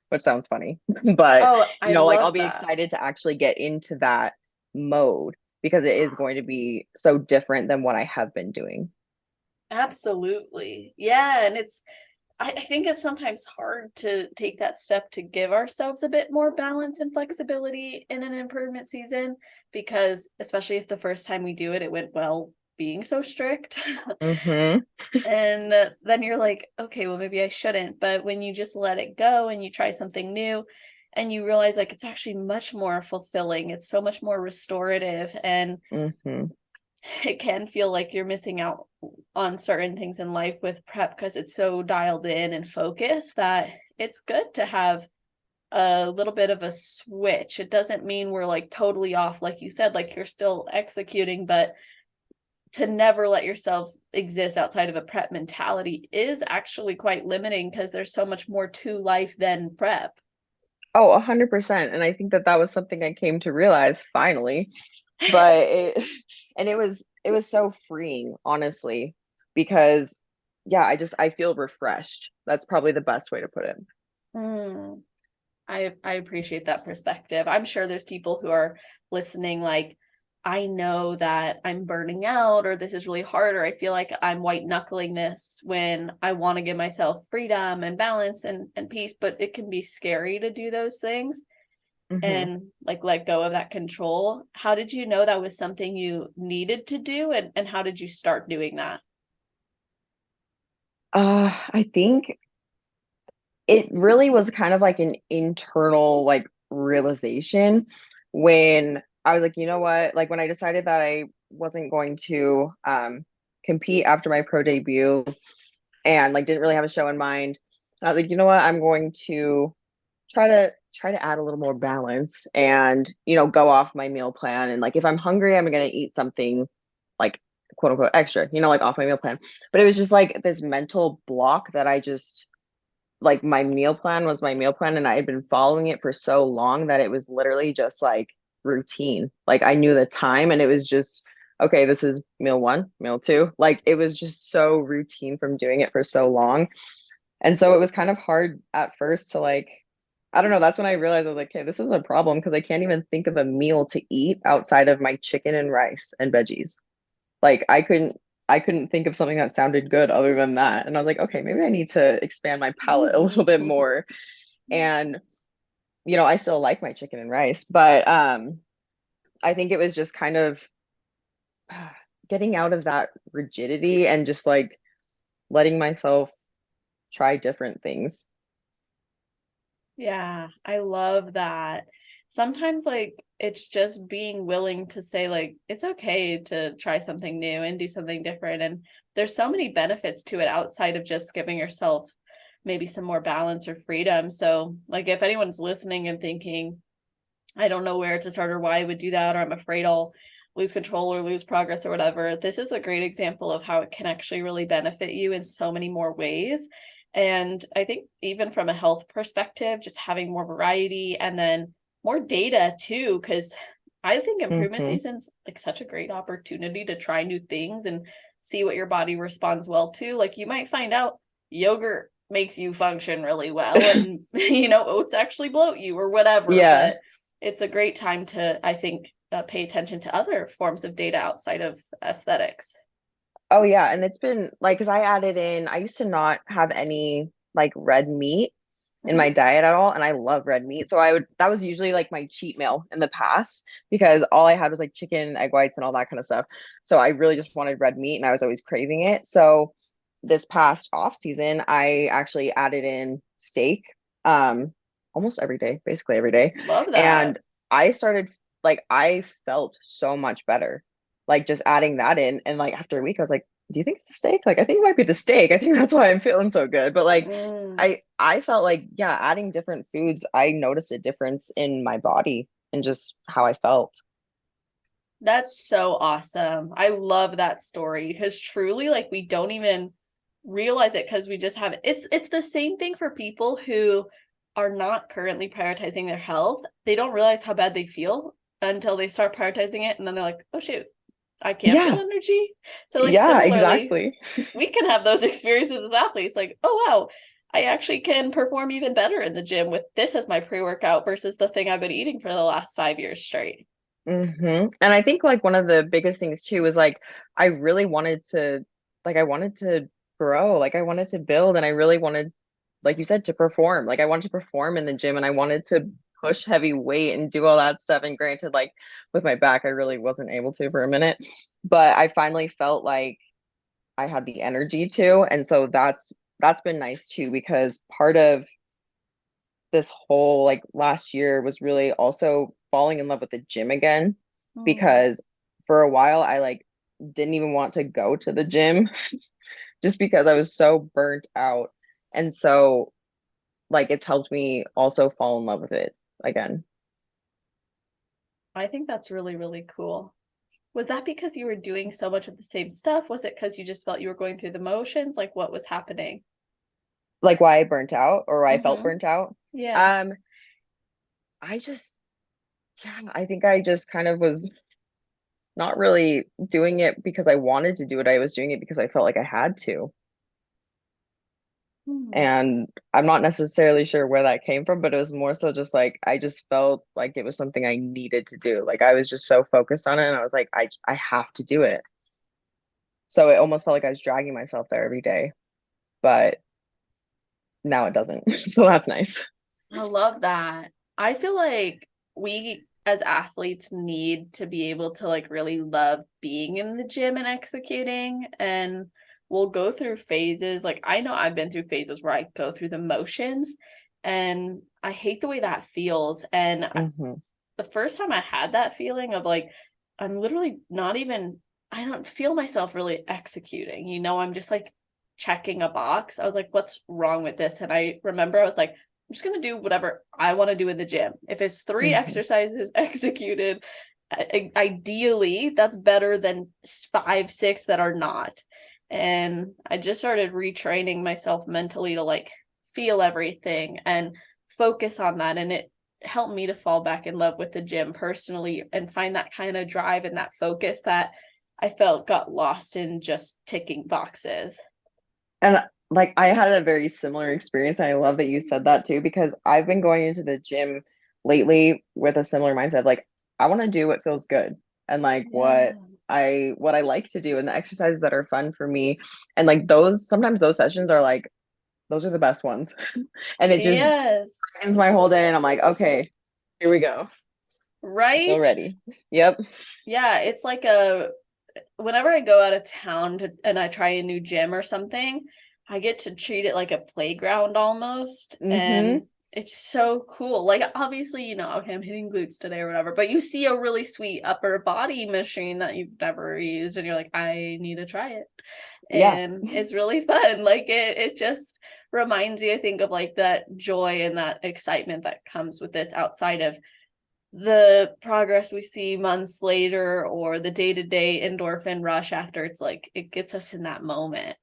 which sounds funny. But, Oh, I like I'll love be that. excited to actually get into that mode because it is going to be so different than what I have been doing. Absolutely. Yeah. And I think it's sometimes hard to take that step to give ourselves a bit more balance and flexibility in an improvement season because, especially if the first time we do it, it went well being so strict. Mm-hmm. And then you're like, okay, well, maybe I shouldn't. But when you just let it go and you try something new and you realize like it's actually much more fulfilling, it's so much more restorative. And Mm-hmm. it can feel like you're missing out on certain things in life with prep because it's so dialed in and focused that it's good to have a little bit of a switch. It doesn't mean we're like totally off, like you said, like you're still executing, but to never let yourself exist outside of a prep mentality is actually quite limiting because there's so much more to life than prep. Oh, 100%. And I think that that was something I came to realize finally. But and it was so freeing, honestly, because yeah, I feel refreshed. That's probably the best way to put it. Mm. I appreciate that perspective. I'm sure there's people who are listening like I know that I'm burning out or this is really hard or I feel like I'm white knuckling this when I want to give myself freedom and balance and peace, but it can be scary to do those things Hmm. and like let go of that control. How did you know that was something you needed to do and how did you start doing that? I think it really was kind of like an internal like realization when I was like, you know what? Like when I decided that I wasn't going to compete after my pro debut and like didn't really have a show in mind. I was like, you know what? I'm going to try to add a little more balance and, go off my meal plan. And like if I'm hungry, I'm gonna eat something like quote unquote extra, like off my meal plan. But it was just like this mental block that I just like my meal plan was my meal plan and I had been following it for so long that it was literally just like routine. Like I knew the time and it was just okay, this is meal one, meal two. Like it was just so routine from doing it for so long. And so it was kind of hard at first to like I don't know, that's when I realized I was like, okay, this is a problem because I can't even think of a meal to eat outside of my chicken and rice and veggies. Like I couldn't think of something that sounded good other than that. And I was like, okay, maybe I need to expand my palate a little bit more. And I still like my chicken and rice, but I think it was just kind of getting out of that rigidity and just like letting myself try different things. Yeah, I love that. Sometimes like it's just being willing to say like it's okay to try something new and do something different. And there's so many benefits to it outside of just giving yourself maybe some more balance or freedom. So like if anyone's listening and thinking, I don't know where to start or why I would do that, or I'm afraid I'll lose control or lose progress or whatever. This is a great example of how it can actually really benefit you in so many more ways. And I think even from a health perspective, just having more variety and then more data too, because I think improvement Hmm. season's like such a great opportunity to try new things and see what your body responds well to. Like you might find out yogurt makes you function really well and oats actually bloat you or whatever, Yeah. but it's a great time to, I think, pay attention to other forms of data outside of aesthetics. Oh yeah, and it's been like because I added in, I used to not have any like red meat in Mhm. my diet at all, and I love red meat. So I would that was usually like my cheat meal in the past because all I had was like chicken, egg whites, and all that kind of stuff. So I really just wanted red meat, and I was always craving it. So this past off season, I actually added in steak, um, almost every day, basically every day, Love that. and I started like I felt so much better like just adding that in and like after a week I was like, do you think it's the steak? Like I think it might be the steak. I think that's why I'm feeling so good. But like Mm, I felt like yeah, adding different foods, I noticed a difference in my body and just how I felt. that's so awesome. I love that story because truly, like, we don't even realize it because we just have it. It's the same thing for people who are not currently prioritizing their health. They don't realize how bad they feel until they start prioritizing it, and then they're like, "Oh shoot, I can't feel Yeah, energy." So, like, yeah, similarly, exactly. we can have those experiences as athletes like, oh wow, I actually can perform even better in the gym with this as my pre-workout versus the thing I've been eating for the last 5 years straight. And I think like one of the biggest things too was like I really wanted to like I wanted to grow, like I wanted to build and I really wanted like you said to perform. Like I wanted to perform in the gym and I wanted to push heavy weight and do all that stuff and granted like with my back I really wasn't able to for a minute, but I finally felt like I had the energy to and so that's been nice too because part of this whole like last year was really also falling in love with the gym again Mm. because for a while I like didn't even want to go to the gym just because I was so burnt out. And so like it's helped me also fall in love with it again. I think that's really, really cool. Was that because you were doing so much of the same stuff? Was it because you just felt you were going through the motions? Like what was happening? Like why I burnt out or why I felt Mm-hmm. burnt out. Yeah. Um I just yeah, I think I just kind of was not really doing it because I wanted to do it. I was doing it because I felt like I had to. Hmm. And I'm not necessarily sure where that came from, but it was more so just like I just felt like it was something I needed to do. Like I was just so focused on it and I was like I have to do it. So it almost felt like I was dragging myself there every day, but now it doesn't. So that's nice. I love that. I feel like we as athletes need to be able to like really love being in the gym and executing. And will go through phases. Like I know I've been through phases where I go through the motions and I hate the way that feels. And Mhm. the first time I had that feeling of like, I'm literally not even, I don't feel myself really executing, I'm just like checking a box. I was like, what's wrong with this? And I remember I was like, I'm just going to do whatever I want to do in the gym. If it's 3 Mhm. exercises executed, ideally, that's better than 5, 6 that are not. And I just started retraining myself mentally to like feel everything and focus on that. And it helped me to fall back in love with the gym personally and find that kind of drive and that focus that I felt got lost in just ticking boxes. And like I had a very similar experience. And I love that you said that too, because I've been going into the gym lately with a similar mindset. Like I want to do what feels good and like Yeah. what I like to do and the exercises that are fun for me. And like those sometimes those sessions are like those are the best ones. And it just Yes. ends my whole day and I'm like, okay, here we go. I feel Right? ready. Yep. Yeah, it's like a whenever I go out of town and I try a new gym or something, I get to treat it like a playground almost. Mm-hmm. And it's so cool. Like, obviously, okay, I'm hitting glutes today or whatever, but you see a really sweet upper body machine that you've never used, and you're like, I need to try it. Yeah. And it's really fun. Like, it just reminds you, I think, of like that joy and that excitement that comes with this outside of the progress we see months later or the day-to-day endorphin rush after. It's like it gets us in that moment.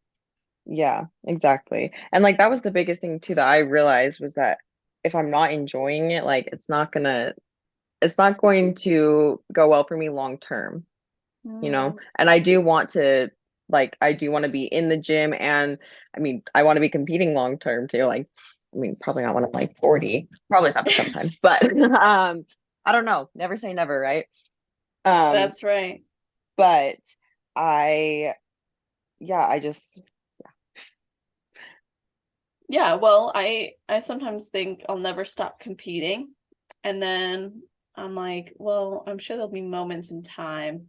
Yeah, exactly. And like that was the biggest thing too that I realized was that if I'm not enjoying it, like it's not going to go well for me long term, you know? Mm. And I do want to I do want to be in the gym and I mean, I want to be competing long term too. Like, I mean, probably not when I'm like 40, probably sometime, but I don't know. Never say never, right? Um, That's right. but I yeah, I just Yeah, well, I sometimes think I'll never stop competing, and then I'm like, well, I'm sure there'll be moments in time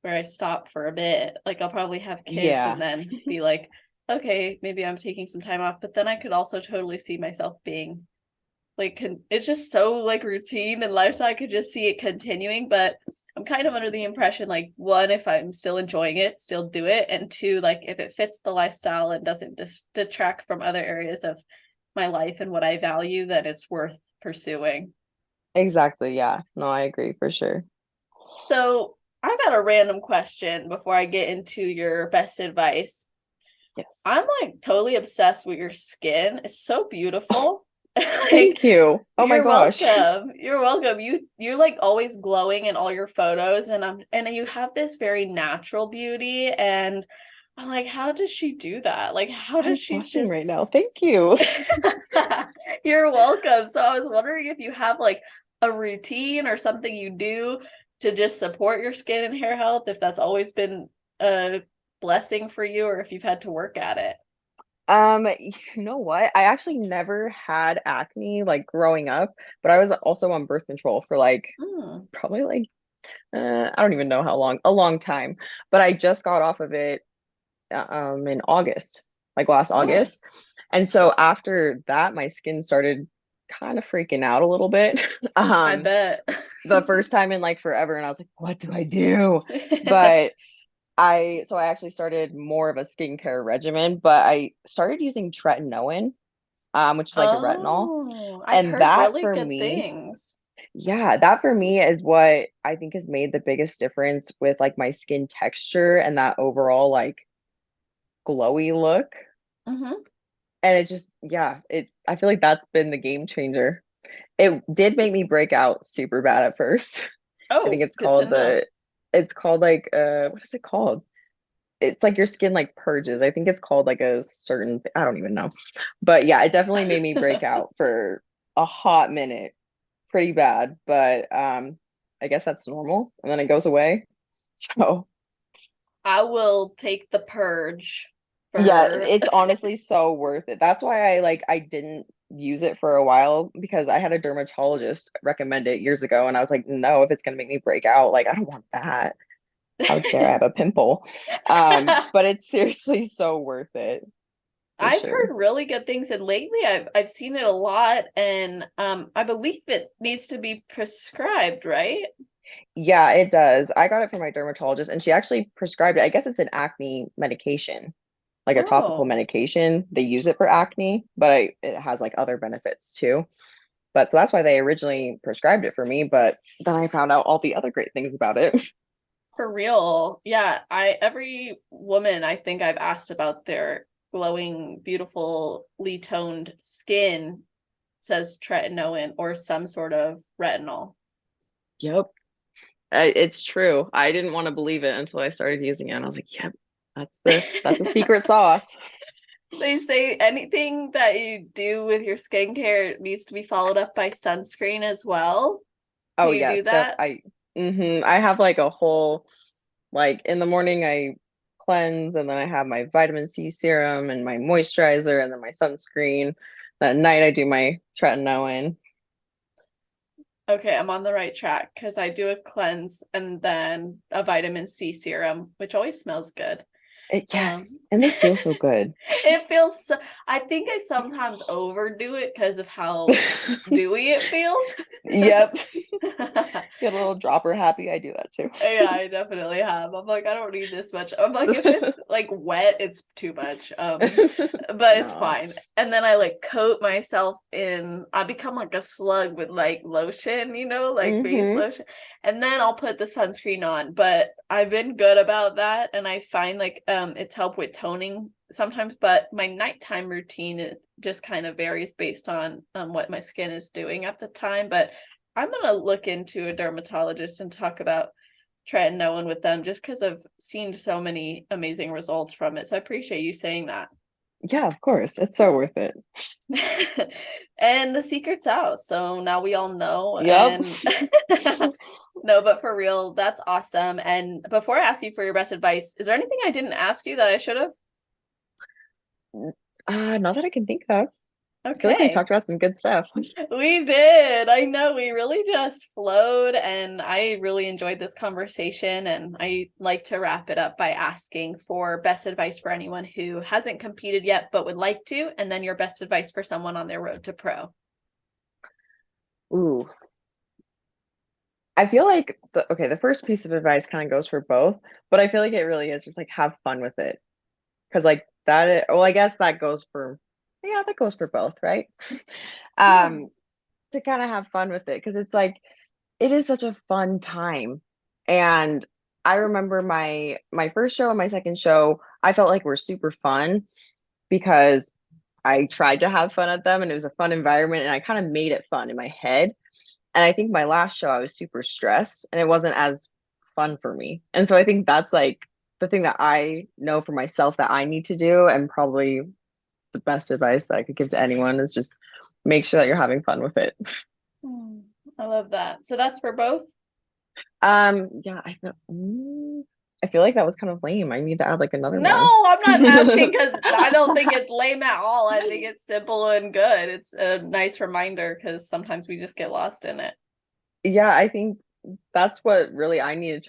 where I stop for a bit. Like I'll probably have kids and yeah, then be like, okay, maybe I'm taking some time off, but then I could also totally see myself being like it's just so like routine and lifestyle. I could just see it continuing, but I'm kind of under the impression like one, if I'm still enjoying it, still do it, and two, like if it fits the lifestyle and doesn't detract from other areas of my life and what I value, then it's worth pursuing. exactly. Yeah. No, I agree for sure. So I got a random question before I get into your best advice. Yes. I'm like totally obsessed with your skin. It's so beautiful. Like Thank you. Oh my you're gosh. welcome. You're welcome. You're like always glowing in all your photos, and you have this very natural beauty, and I'm like, how does she do that? Like how does I'm she blushing right just now. Thank you. You're welcome. So I was wondering if you have like a routine or something you do to just support your skin and hair health, if that's always been a blessing for you or if you've had to work at it. You know what? I actually never had acne like growing up, but I was also on birth control for like Mm. probably like I don't even know how long, a long time. But I just got off of it in August, like last Oh, August. And so after that, my skin started kind of freaking out a little bit. I bet. The first time in like forever, and I was like, what do I do? But I actually started more of a skincare regimen, but I started using tretinoin, which is like a retinol. Oh, I've And heard that really for good me, things. yeah, that for me is what I think has made the biggest difference with like my skin texture and that overall like glowy look. Hmm. And it's just, yeah, I feel like that's been the game changer. It did make me break out super bad at first. I think Oh, good to know. it's called like what is it called? It's like your skin like purges. I think it's called like a certain I don't even know. But yeah, it definitely made me break out for a hot minute, pretty bad, but I guess that's normal and then it goes away. So, I will take the purge yeah, for it's honestly so worth it. That's why I didn't use it for a while because I had a dermatologist recommend it years ago and I was like, no, if it's gonna make me break out, like I don't want that. how dare I have a pimple? But it's seriously so worth it for I've heard sure. really good things, and lately I've seen it a lot, and I believe it needs to be prescribed, right? Yeah, it does. I got it from my dermatologist and she actually prescribed it. I guess it's an acne medication, like a topical Oh, medication. They use it for acne, but it has like other benefits too. But so that's why they originally prescribed it for me. But then I found out all the other great things about it. for real. Yeah, I every woman I think I've asked about their glowing, beautifully toned skin says tretinoin or some sort of retinol. Yep. It's true. I didn't want to believe it until I started using it. And I was like, yep, that's the secret sauce. They say anything that you do with your skincare needs to be followed up by sunscreen as well. Do Oh you do yes, Steph. that? I have like a whole like in the morning I cleanse and then I have my vitamin C serum and my moisturizer and then my sunscreen. At night I do my tretinoin. Okay, I'm on the right track because I do a cleanse and then a vitamin C serum, which always smells good. Yes, Um, and they feel so good. it feels so, I think I sometimes overdo it because of how dewy it feels. Yep. Get a little dropper happy. I do that too. Yeah, I definitely have. I'm like, I don't need this much. I'm like, if it's like wet, it's too much. But it's No. fine. And then I like coat myself in, I become like a slug with like lotion, like base Hmm. lotion. And then I'll put the sunscreen on. But I've been good about that. And I find like it's helped with toning sometimes, but my nighttime routine it just kind of varies based on what my skin is doing at the time. But I'm gonna look into a dermatologist and talk about tretinoin with them just because I've seen so many amazing results from it. So I appreciate you saying that. Yeah, of course. It's so worth it. And the secret's out. So now we all know. Yep. And no, but for real, that's awesome. And before I ask you for your best advice, is there anything I didn't ask you that I should have? Not that I can think of. I feel like we Okay. talked about some good stuff. We did. I know we really just flowed, and I really enjoyed this conversation. And I like to wrap it up by asking for best advice for anyone who hasn't competed yet but would like to, and then your best advice for someone on their road to pro. Ooh. I feel like the first piece of advice kind of goes for both, but I feel like it really is just like have fun with it. Because like well, I guess that goes for yeah, that goes for both, right? Yeah. Um, to kind of have fun with it because it's like it is such a fun time. And I remember my first show and my second show, I felt like were super fun because I tried to have fun at them and it was a fun environment and I kind of made it fun in my head. And I think my last show I was super stressed and it wasn't as fun for me. And so I think that's like the thing that I know for myself that I need to do and probably the best advice that I could give to anyone is just make sure that you're having fun with it. Hmm, I love that. So that's for both? Yeah, I feel like that was kind of lame. I need to add like another No, one. I'm not asking because I don't think it's lame at all. I think it's simple and good. It's a nice reminder because sometimes we just get lost in it. Yeah, I think that's what really I needed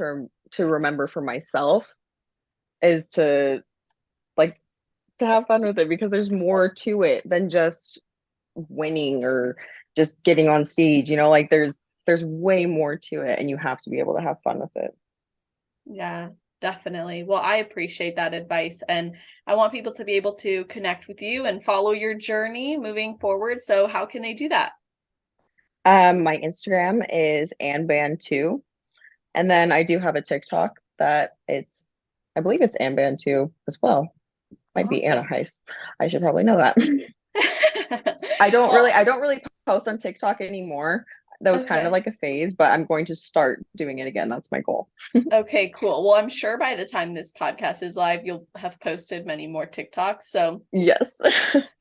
to remember for myself is to like to have fun with it because there's more to it than just winning or just getting on stage, like there's way more to it and you have to be able to have fun with it. Yeah, definitely. Well, I appreciate that advice. And I want people to be able to connect with you and follow your journey moving forward. So, how can they do that? My Instagram is anban2 and then I do have a TikTok that I believe it's anban2 as well. Might be Anna Awesome. Heise. I should probably know that. Well, I don't really post on TikTok anymore. That was kind of okay. like a phase, but I'm going to start doing it again. That's my goal. Okay, cool. Well, I'm sure by the time this podcast is live, you'll have posted many more TikToks. So, Yes.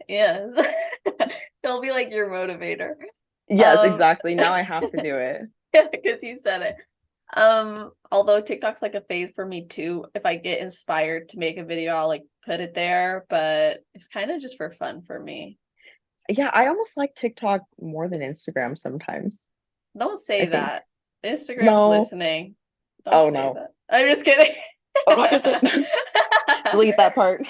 yes, it'll be like your motivator. Yes, Um, exactly. Now I have to do it. because you said it. Although TikTok's like a phase for me too. If I get inspired to make a video, I'll like put it there, but it's kind of just for fun for me. Yeah, I almost like TikTok more than Instagram sometimes. Don't I say think. that. Instagram's No, listening. Don't Oh say no. that. I'm just kidding. I'm not gonna say delete that part.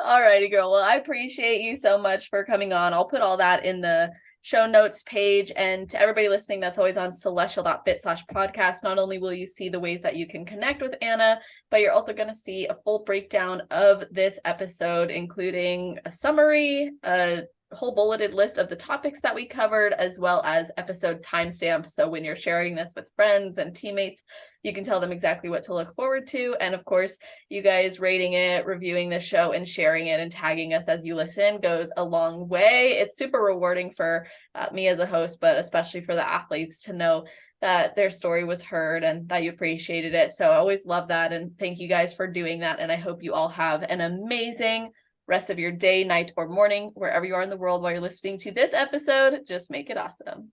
Alrighty, girl. Well, I appreciate you so much for coming on. I'll put all that in the show notes page. And to everybody listening, that's always on celestial.fit/podcast. Not only will you see the ways that you can connect with Anna, but you're also going to see a full breakdown of this episode, including a summary, a whole bulleted list of the topics that we covered, as well as episode timestamps. So when you're sharing this with friends and teammates, you can tell them exactly what to look forward to. And of course, you guys rating it, reviewing the show, and sharing it and tagging us as you listen goes a long way. It's super rewarding for me as a host, but especially for the athletes to know that their story was heard and that you appreciated it. So I always love that. And thank you guys for doing that. And I hope you all have an amazing rest of your day, night, or morning, wherever you are in the world while you're listening to this episode. Just make it awesome.